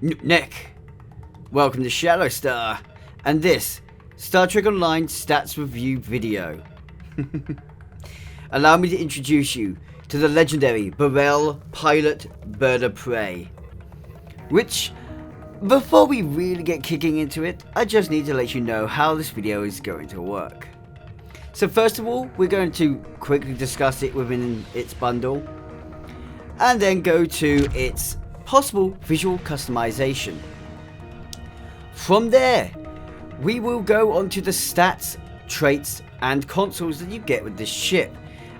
Nick, welcome to Shadowstar, and this Star Trek Online stats review video. Allow me to introduce you to the legendary Burrell Pilot Bird of Prey. Which, before we really get kicking into it, I just need to let you know how this video is going to work. So first of all, we're going to quickly discuss it within its bundle, and then go to its possible visual customization. From there, we will go on to the stats, traits, and consoles that you get with this ship.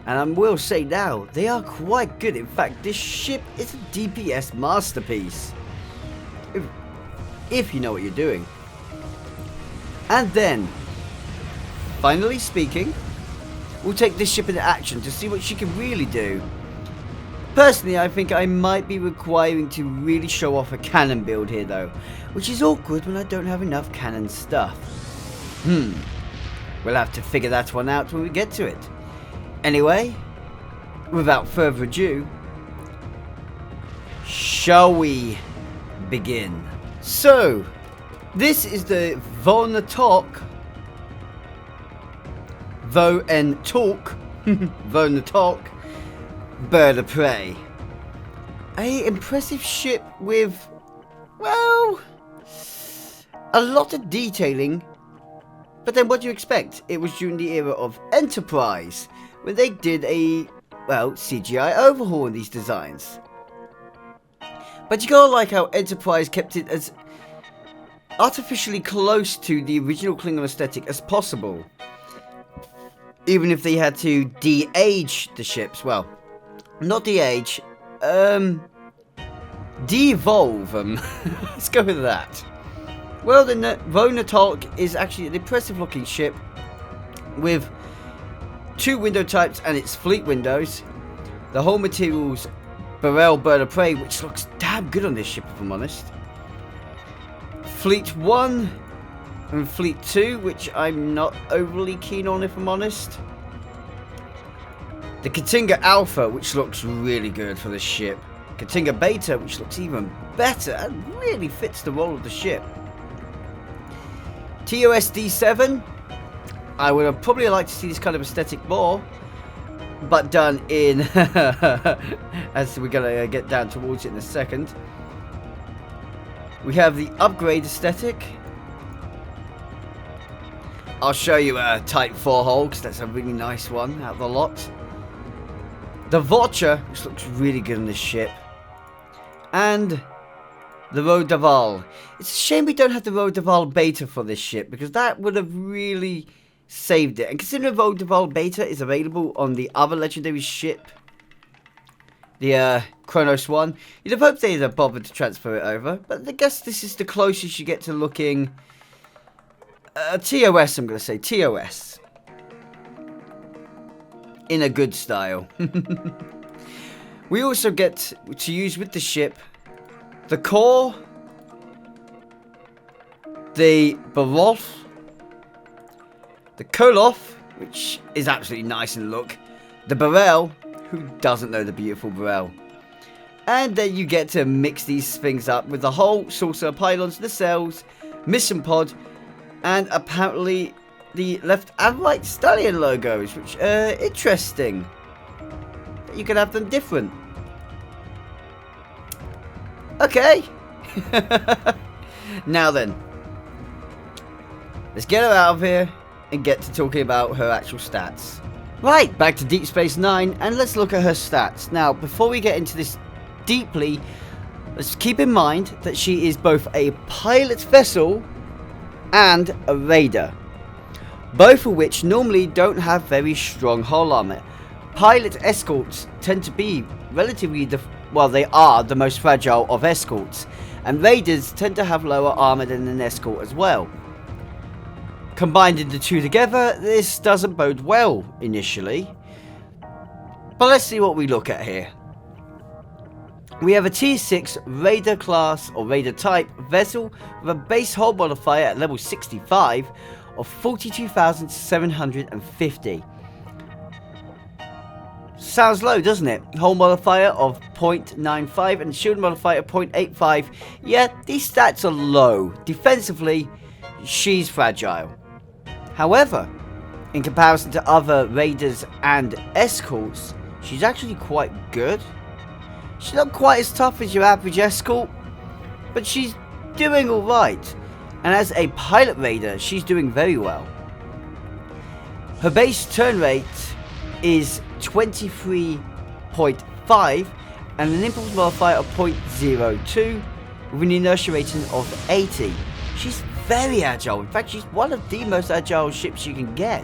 And I will say now, they are quite good. In fact, this ship is a DPS masterpiece. If you know what you're doing. And then, finally speaking, we'll take this ship into action to see what she can really do. Personally, I think I might be requiring to really show off a cannon build here though, which is awkward when I don't have enough cannon stuff. We'll have to figure that one out when we get to it. Anyway, without further ado, shall we begin? So, this is the Vonatalk Bird of Prey. A impressive ship with, well, a lot of detailing. But then what do you expect? It was during the era of Enterprise, when they did a, well, CGI overhaul in these designs. But you gotta like how Enterprise kept it as artificially close to the original Klingon aesthetic as possible. Even if they had to de-age the ships, well, not de-age, de-evolve them. Let's go with that. Well, the Vonatalk is actually an impressive looking ship with 2 window types and its fleet windows. The whole materials Burrell Bird of Prey, which looks damn good on this ship if I'm honest. Fleet 1 and Fleet 2, which I'm not overly keen on if I'm honest. The Katinga Alpha, which looks really good for this ship. Katinga Beta, which looks even better and really fits the role of the ship. TOS D7, I would have probably liked to see this kind of aesthetic more, but done in, as we're going to get down towards it in a second. We have the upgrade aesthetic. I'll show you a Type 4 hull, because that's a really nice one out of the lot. The Vulture, which looks really good on this ship. And the Rodaval. It's a shame we don't have the Rodaval Beta for this ship, because that would have really saved it. And considering Rodaval Beta is available on the other legendary ship, the Kronos 1, you'd have hoped they'd have bothered to transfer it over. But I guess this is the closest you get to looking TOS, I'm going to say. TOS. In a good style. We also get to use with the ship the core, the Barolf, the Koloff, which is absolutely nice in look, the Burrell, who doesn't know the beautiful Burrell, and then you get to mix these things up with the whole saucer, pylons, nacelles, mission pod, and apparently the left and right stallion logos, which are interesting. You can have them different. Okay. Now then, let's get her out of here and get to talking about her actual stats. Right, back to Deep Space Nine, and let's look at her stats. Now, before we get into this deeply, let's keep in mind that she is both a pilot vessel and a raider, both of which normally don't have very strong hull armor. Pilot escorts tend to be relatively, they are the most fragile of escorts, and raiders tend to have lower armor than an escort as well. Combining the two together, this doesn't bode well initially. But let's see what we look at here. We have a T6 Raider class or Raider type vessel with a base hull modifier at level 65 of 42,750. Sounds low, doesn't it? Hull modifier of 0.95 and shield modifier of 0.85. Yeah, these stats are low. Defensively, she's fragile. However, in comparison to other raiders and escorts, she's actually quite good. She's not quite as tough as your average escort, but she's doing alright. And as a pilot raider, she's doing very well. Her base turn rate is 23.5 and an impulse modifier of 0.02 with an inertia rating of 80. She's very agile. In fact, she's one of the most agile ships you can get.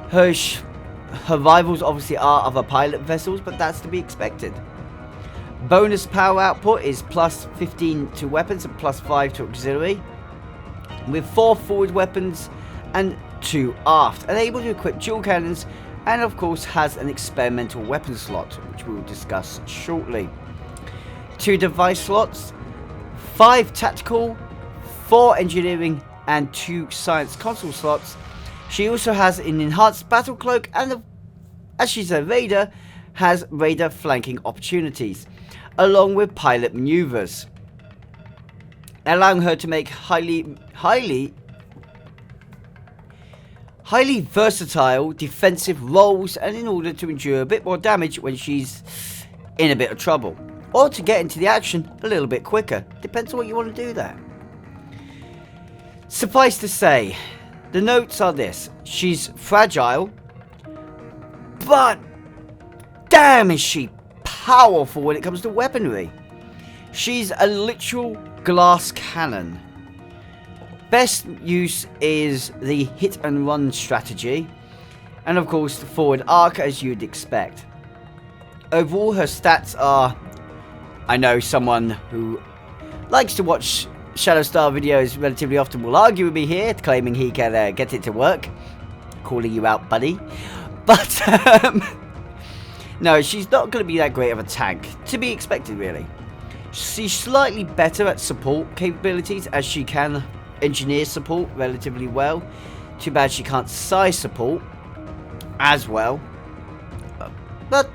Her rivals obviously are other pilot vessels, but that's to be expected. Bonus power output is plus 15 to weapons and plus 5 to auxiliary, with 4 forward weapons and 2 aft, and able to equip dual cannons, and of course has an experimental weapon slot, which we will discuss shortly. 2 device slots, 5 tactical, 4 engineering, and 2 science console slots. She also has an enhanced battle cloak, and as she's a raider, has raider flanking opportunities, along with pilot maneuvers, allowing her to make highly versatile defensive roles, and in order to endure a bit more damage when she's in a bit of trouble, or to get into the action a little bit quicker. Depends on what you want to do there. Suffice to say, the notes are this: she's fragile, but damn is she powerful when it comes to weaponry. She's a literal glass cannon. Best use is the hit and run strategy, and of course the forward arc, as you'd expect. Overall, her stats are, I know someone who likes to watch Shadowstar videos relatively often will argue with me here, claiming he can get it to work. Calling you out, buddy. But no, she's not going to be that great of a tank, to be expected really. She's slightly better at support capabilities, as she can engineer support relatively well. Too bad she can't size support as well. But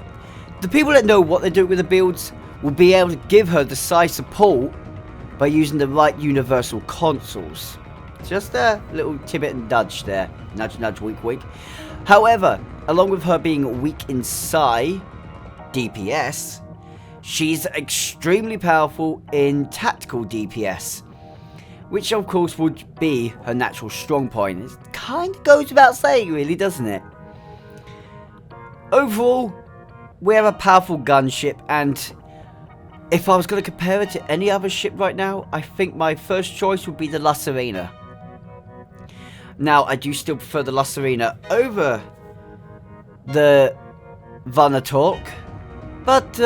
the people that know what they're doing with the builds will be able to give her the size support by using the right universal consoles. Just a little tidbit and nudge there. Nudge, nudge, wink, wink. However, along with her being weak in psi DPS, she's extremely powerful in tactical DPS, which of course would be her natural strong point. It kind of goes without saying really, doesn't it? Overall, we have a powerful gunship, and if I was going to compare it to any other ship right now, I think my first choice would be the La Serena. Now, I do still prefer the La Serena over the Vanatork, but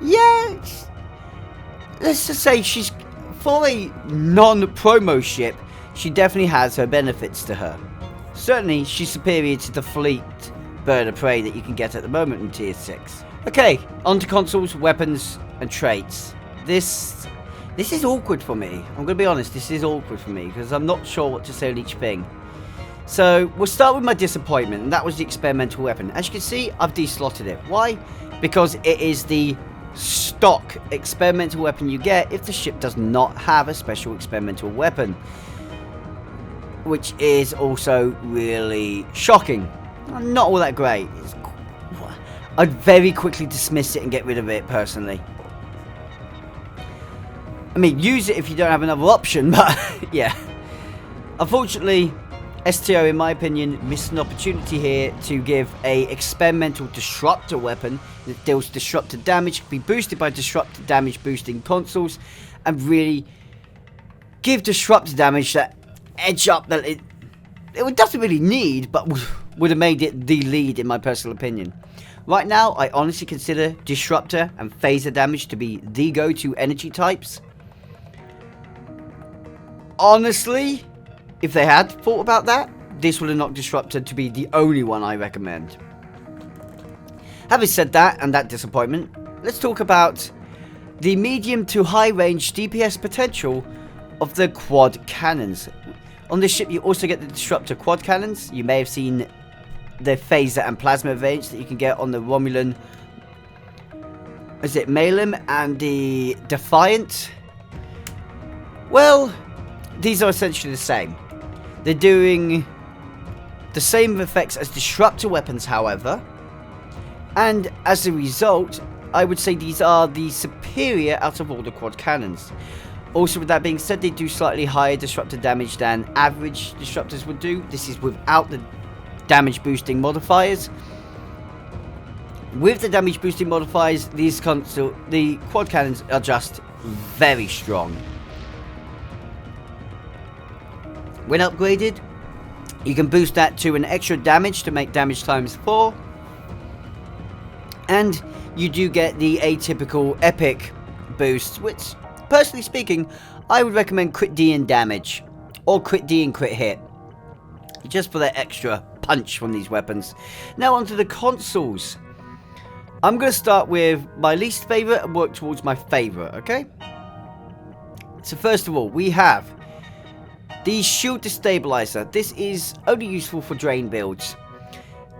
yeah, let's just say she's, for a non-promo ship, she definitely has her benefits to her. Certainly, she's superior to the fleet bird of prey that you can get at the moment in Tier 6. Okay, on to consoles, weapons, and traits. This is awkward for me. I'm going to be honest, this is awkward for me, because I'm not sure what to say on each thing. So, we'll start with my disappointment, and that was the experimental weapon. As you can see, I've deslotted it. Why? Because it is the stock experimental weapon you get if the ship does not have a special experimental weapon, which is also really shocking. Not all that great. I'd very quickly dismiss it and get rid of it personally. I mean, use it if you don't have another option, but yeah. Unfortunately, STO, in my opinion, missed an opportunity here to give a experimental disruptor weapon that deals disruptor damage, be boosted by disruptor damage boosting consoles, and really give disruptor damage that edge up that it doesn't really need, but would have made it the lead in my personal opinion. Right now, I honestly consider disruptor and phaser damage to be the go-to energy types. Honestly, if they had thought about that, this would have knocked disruptor to be the only one I recommend. Having said that, and that disappointment, let's talk about the medium to high range DPS potential of the quad cannons, On this ship, you also get the Disruptor quad cannons. You may have seen the phaser and plasma range that you can get on the Romulan, is it Malum and the Defiant? Well, these are essentially the same. They're doing the same effects as Disruptor weapons, however, and as a result, I would say these are the superior out of all the quad cannons. Also, with that being said, they do slightly higher disruptor damage than average disruptors would do. This is without the damage boosting modifiers. With the damage boosting modifiers, the quad cannons are just very strong. When upgraded, you can boost that to an extra damage to make damage times 4. And you do get the atypical epic boost, which, personally speaking, I would recommend crit D and damage, or crit D and crit hit, just for that extra punch from these weapons. Now onto the consoles. I'm going to start with my least favourite and work towards my favourite, okay? So first of all, we have the Shield Destabilizer. This is only useful for drain builds.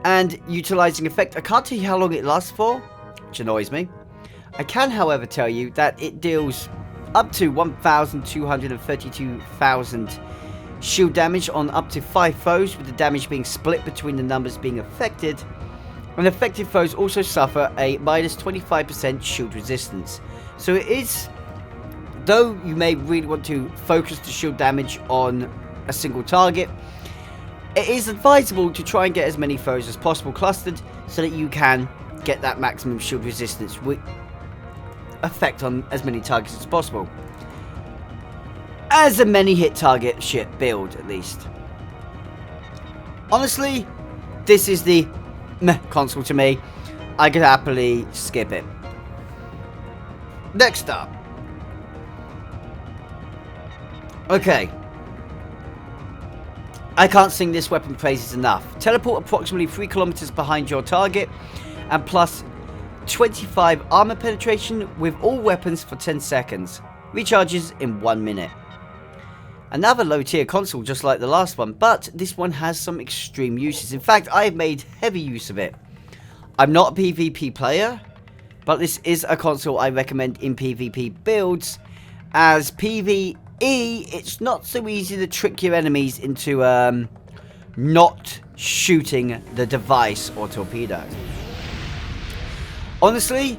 And utilising effect, I can't tell you how long it lasts for, which annoys me. I can, however, tell you that it deals up to 1,232,000 shield damage on up to 5 foes, with the damage being split between the numbers being affected. And affected foes also suffer a minus 25% shield resistance. So it is, though you may really want to focus the shield damage on a single target, it is advisable to try and get as many foes as possible clustered so that you can get that maximum shield resistance with effect on as many targets as possible. As a many hit target ship build, at least. Honestly, this is the meh console to me. I could happily skip it. Next up. Okay. I can't sing this weapon praises enough. Teleport approximately 3 kilometers behind your target, and plus 25 armor penetration with all weapons for 10 seconds. Recharges in 1 minute. Another low tier console just like the last one, but this one has some extreme uses. In fact, I have made heavy use of it. I'm not a PvP player, but this is a console I recommend in PvP builds. As PvE, it's not so easy to trick your enemies into not shooting the device or torpedo. Honestly,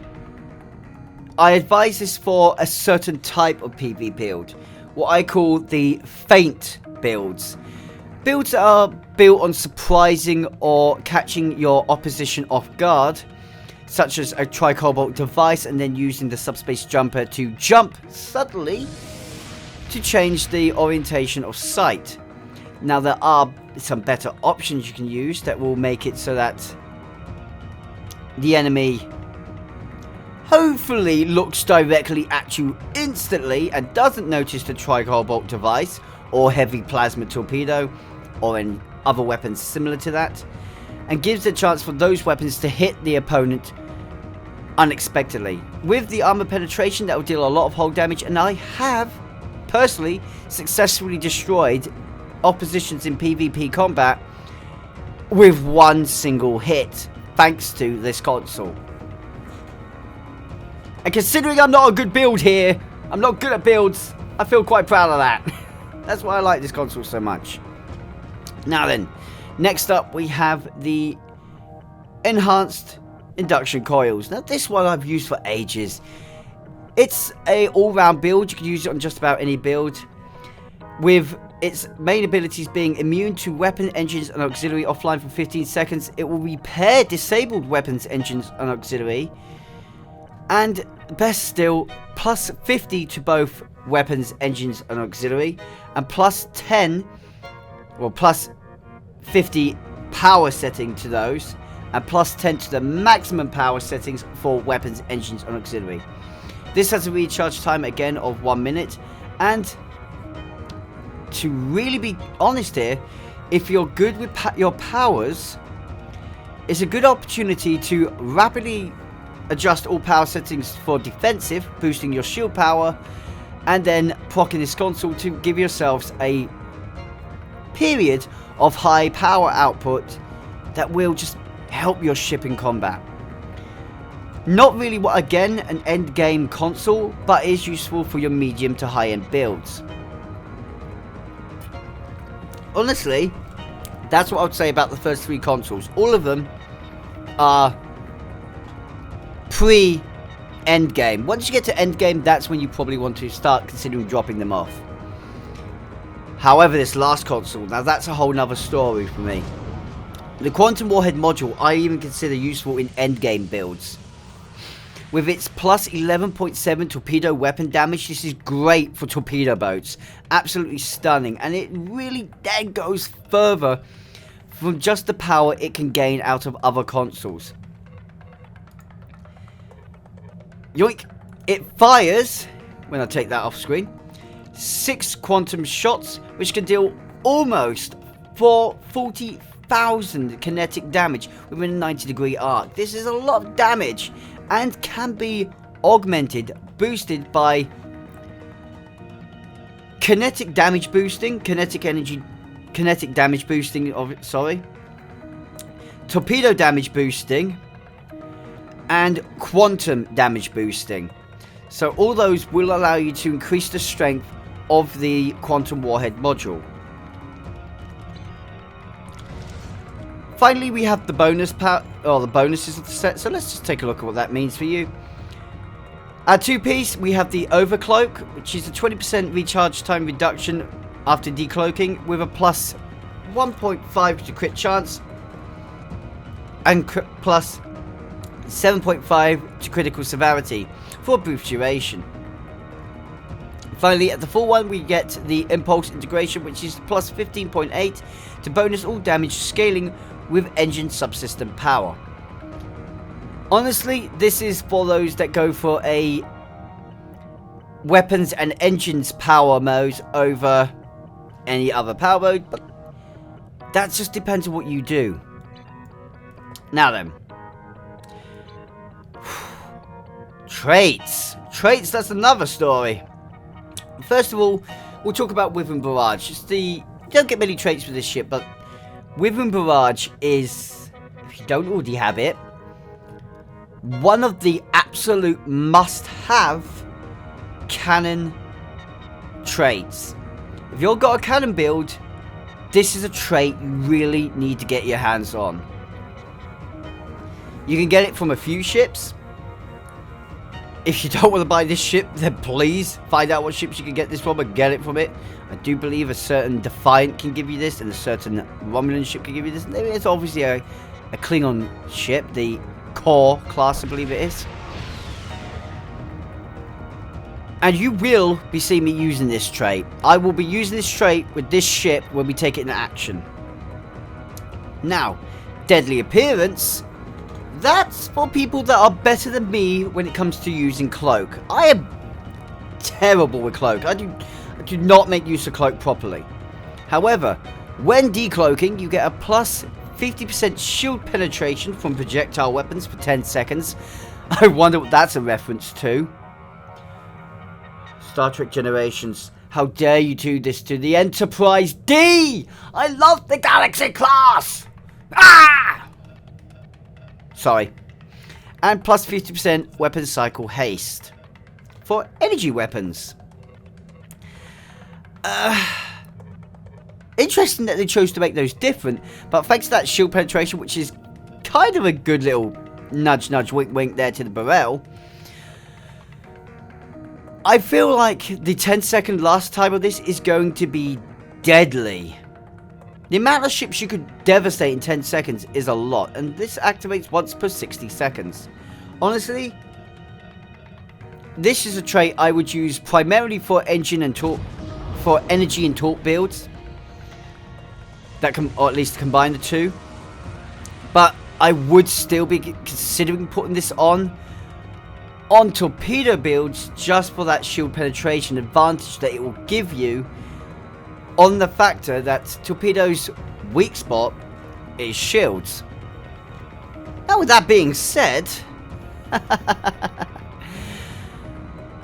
I advise this for a certain type of PvP build, what I call the feint builds. Builds that are built on surprising or catching your opposition off guard, such as a Tri-Cobalt device and then using the subspace jumper to jump subtly to change the orientation of sight. Now there are some better options you can use that will make it so that the enemy hopefully looks directly at you instantly and doesn't notice the Tri-Cobalt device or heavy plasma torpedo or any other weapons similar to that, and gives a chance for those weapons to hit the opponent unexpectedly. With the armor penetration, that will deal a lot of hull damage, and I have personally successfully destroyed oppositions in PvP combat with one single hit thanks to this console. And considering I'm not a good build here, I'm not good at builds, I feel quite proud of that. That's why I like this console so much. Now then, next up we have the enhanced induction coils. Now this one I've used for ages. It's a all-round build. You can use it on just about any build, with its main abilities being immune to weapon engines and auxiliary offline for 15 seconds. It will repair disabled weapons engines and auxiliary, and best still, plus 50 to both weapons engines and auxiliary, and plus 10 or plus 50 power setting to those, and plus 10 to the maximum power settings for weapons engines and auxiliary. This has a recharge time again of 1 minute, and to really be honest here, if you're good with your powers, it's a good opportunity to rapidly adjust all power settings for defensive, boosting your shield power, and then procking this console to give yourselves a period of high power output that will just help your ship in combat. Not really what, again, an end game console, but is useful for your medium to high end builds. Honestly, that's what I would say about the first 3 consoles. All of them are pre-endgame. Once you get to endgame, that's when you probably want to start considering dropping them off. However, this last console, now that's a whole nother story for me. The Quantum Warhead module I even consider useful in endgame builds. With its plus 11.7 torpedo weapon damage, this is great for torpedo boats. Absolutely stunning, and it really then goes further from just the power it can gain out of other consoles. Yoink! It fires, when I take that off screen, 6 quantum shots, which can deal almost 40,000 kinetic damage within a 90-degree arc. This is a lot of damage, and can be augmented, boosted by kinetic damage boosting, torpedo damage boosting, and quantum damage boosting. So all those will allow you to increase the strength of the Quantum Warhead module. Finally, we have the bonus the bonuses of the set, so let's just take a look at what that means for you. Our 2-piece, we have the Overcloak, which is a 20% recharge time reduction after decloaking, with a plus 1.5 to crit chance, and plus 7.5 to critical severity for a brief duration. Finally, at the full one, we get the Impulse integration, which is plus 15.8 to bonus all damage scaling with engine subsystem power. Honestly, this is for those that go for a weapons and engines power mode over any other power mode, but that just depends on what you do. Now then, traits, that's another story. First of all, we'll talk about Wyvern Barrage. You don't get many traits with this ship, but Wyvern Barrage is, if you don't already have it, one of the absolute must-have cannon traits. If you've got a cannon build, this is a trait you really need to get your hands on. You can get it from a few ships. If you don't want to buy this ship, then please find out what ships you can get this from and get it from it. I do believe a certain Defiant can give you this, and a certain Romulan ship can give you this. It's obviously a Klingon ship, the Core class, I believe it is. And you will be seeing me using this trait. I will be using this trait with this ship when we take it into action. Now, Deadly Appearance. That's for people that are better than me when it comes to using Cloak. I am terrible with Cloak. I do not make use of Cloak properly. However, when decloaking, you get a plus 50% shield penetration from projectile weapons for 10 seconds. I wonder what that's a reference to. Star Trek Generations. How dare you do this to the Enterprise D! I love the Galaxy class! Ah! Sorry. And plus 50% weapon cycle haste for energy weapons. Interesting that they chose to make those different, but thanks to that shield penetration, which is kind of a good little nudge, wink, wink there to the Burrell, I feel like the 10-second last time of this is going to be deadly. The amount of ships you could devastate in 10 seconds is a lot, and this activates once per 60 seconds. Honestly, this is a trait I would use primarily for engine and torque, for energy and torque builds. That can, or at least combine the two. But I would still be considering putting this on torpedo builds just for that shield penetration advantage that it will give you, on the factor that torpedoes' weak spot is shields. Now, with that being said,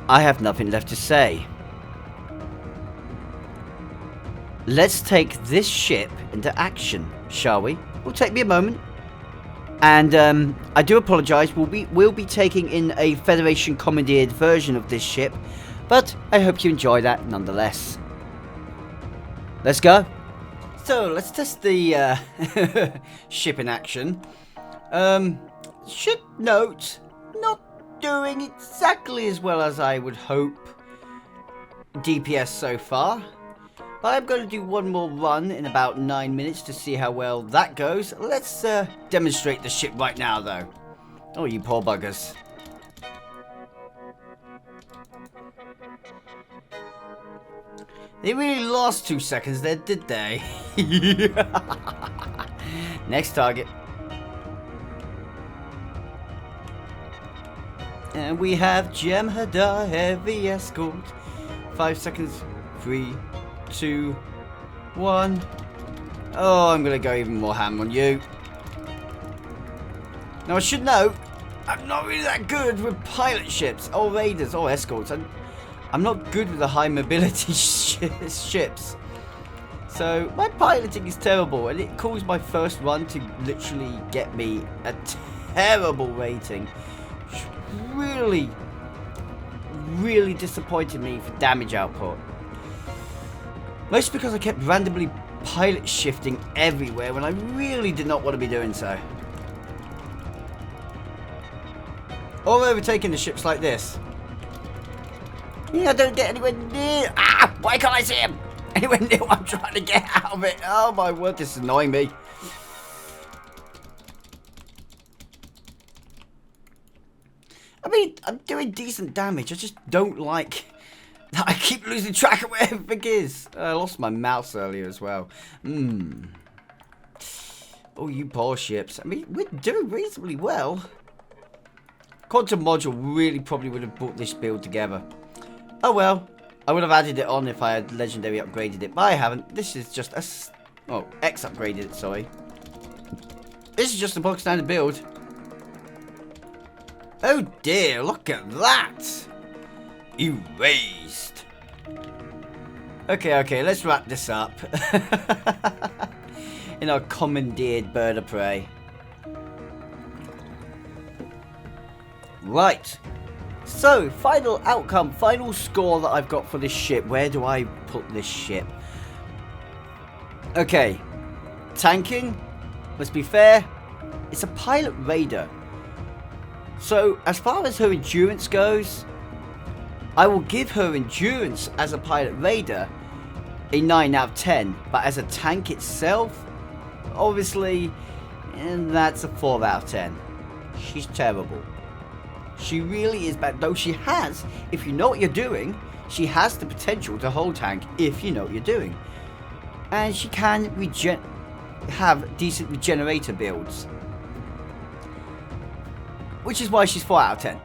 I have nothing left to say. let's take this ship into action, shall we? Will take me a moment. And I do apologise, we'll be taking in a Federation commandeered version of this ship, but I hope you enjoy that nonetheless. Let's go. So let's test the ship in action. Should note, not doing exactly as well as I would hope DPS so far. But I'm going to do one more run in about 9 minutes to see how well that goes. Let's demonstrate the ship right now, though. Oh, you poor buggers. They really lost 2 seconds there, did they? Next target. And we have Jem'Hadar Heavy Escort. 5 seconds. 3, 2, 1. Oh, I'm going to go even more ham on you. Now, I should note, I'm not really that good with pilot ships, or raiders, or escorts. I'm not good with the high mobility ships. So, my piloting is terrible, and it caused my first run to literally get me a terrible rating. Which really disappointed me for damage output. Mostly because I kept randomly pilot shifting everywhere when I really did not want to be doing so. Or overtaking the ships like this. Yeah, I don't get anywhere near. Ah! Why can't I see him? Anywhere near what I'm trying to get out of it. Oh my word, this is annoying me. I mean, I'm doing decent damage. I just don't like that I keep losing track of where everything is. I lost my mouse earlier as well. Oh, you poor ships. I mean, we're doing reasonably well. Quantum Module really probably would have brought this build together. Oh well, I would have added it on if I had Legendary upgraded it, but I haven't. This is just a... Oh, X upgraded it, sorry. This is just a box standard build. Oh dear, look at that! Erased. Okay, let's wrap this up. In our commandeered bird of prey. Right. So, final outcome, final score that I've got for this ship. Where do I put this ship? Okay. Tanking. Let's be fair. It's a pilot raider. So, as far as her endurance goes, I will give her endurance as a pilot raider a 9 out of 10. But as a tank itself, obviously, that's a 4 out of 10. She's terrible. She really is bad. Though she has, if you know what you're doing, she has the potential to hold tank if you know what you're doing. And she can have decent regenerator builds. Which is why she's 4 out of 10.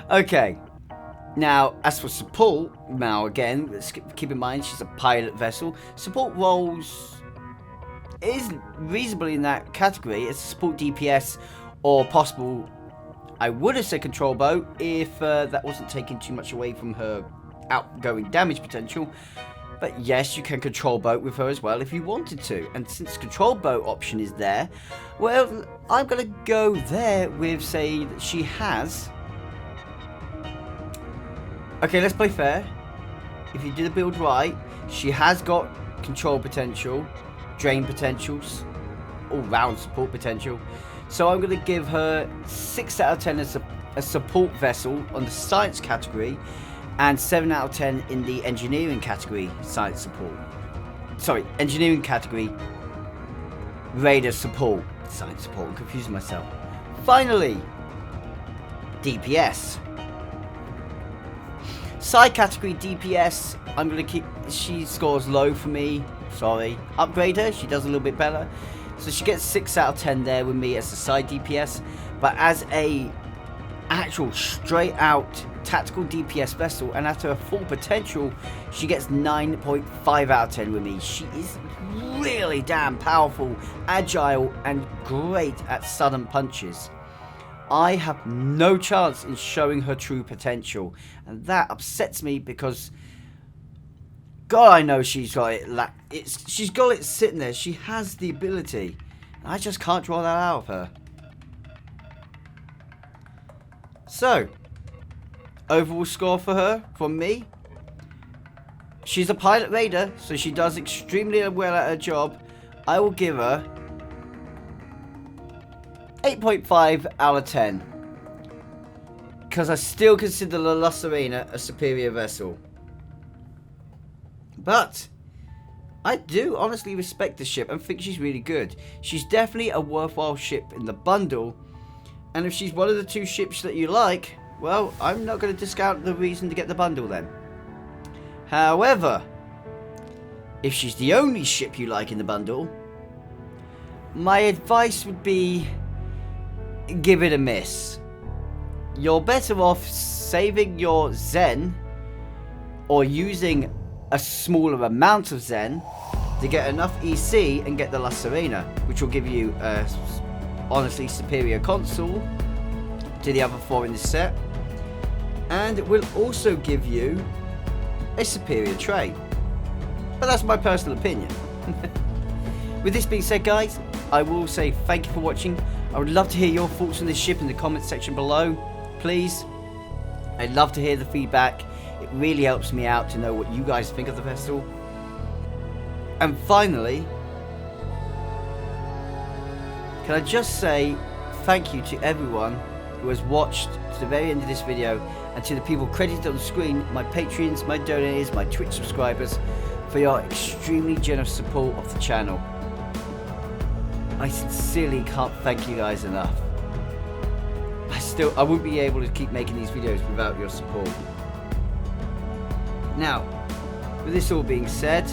Okay. Now, as for support, now again, let's keep in mind she's a pilot vessel. Support roles is reasonably in that category. It's support DPS or possible, I would have said control boat if that wasn't taking too much away from her outgoing damage potential. But yes, you can control boat with her as well if you wanted to. And since control boat option is there, well, I'm going to go there with, say, that she has... Okay, let's play fair. If you do the build right, she has got control potential, drain potentials, all-round support potential. So I'm going to give her 6 out of 10 as a support vessel on the science category, and 7 out of 10 in the engineering category science support. Sorry, engineering category raider support. Science support, I'm confusing myself. Finally, DPS. Side category DPS, I'm going to keep... She scores low for me. Sorry. Upgrade her, she does a little bit better. So she gets 6 out of 10 there with me as a side DPS. But as a actual straight out tactical DPS vessel and at her full potential, she gets 9.5 out of 10 with me. She is really damn powerful, agile, and great at sudden punches. I have no chance in showing her true potential, and that upsets me because God, I know she's got it. She's got it sitting there. She has the ability. I just can't draw that out of her. So, overall score for her, from me. She's a pilot raider, so she does extremely well at her job. I will give her 8.5 out of 10. Because I still consider the La Sirena a superior vessel. But I do honestly respect the ship and think she's really good. She's definitely a worthwhile ship in the bundle. And if she's one of the 2 ships that you like, well, I'm not going to discount the reason to get the bundle then. However, if she's the only ship you like in the bundle, my advice would be give it a miss. You're better off saving your Zen or using a smaller amount of Zen to get enough EC and get the La Sirena, which will give you a honestly superior console to the other 4 in this set, and it will also give you a superior train. But that's my personal opinion. With this being said, guys, I will say thank you for watching. I would love to hear your thoughts on this ship in the comments section below. Please, I'd love to hear the feedback. It really helps me out to know what you guys think of the vessel. And finally, can I just say thank you to everyone who has watched to the very end of this video, and to the people credited on the screen, my Patreons, my donators, my Twitch subscribers, for your extremely generous support of the channel. I sincerely can't thank you guys enough. I wouldn't be able to keep making these videos without your support. Now, with this all being said,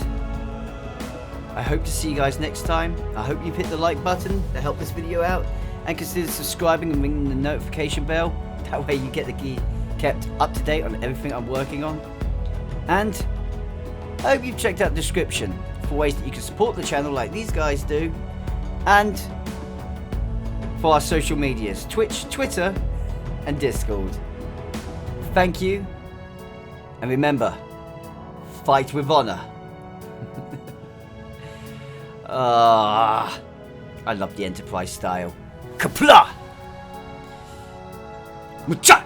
I hope to see you guys next time. I hope you've hit the like button to help this video out, and consider subscribing and ringing the notification bell. That way you get the key kept up to date on everything I'm working on. And I hope you've checked out the description for ways that you can support the channel like these guys do, and for our social medias, Twitch, Twitter and Discord. Thank you, and remember, fight with honor. I love the Enterprise style. Kapla! Mucha!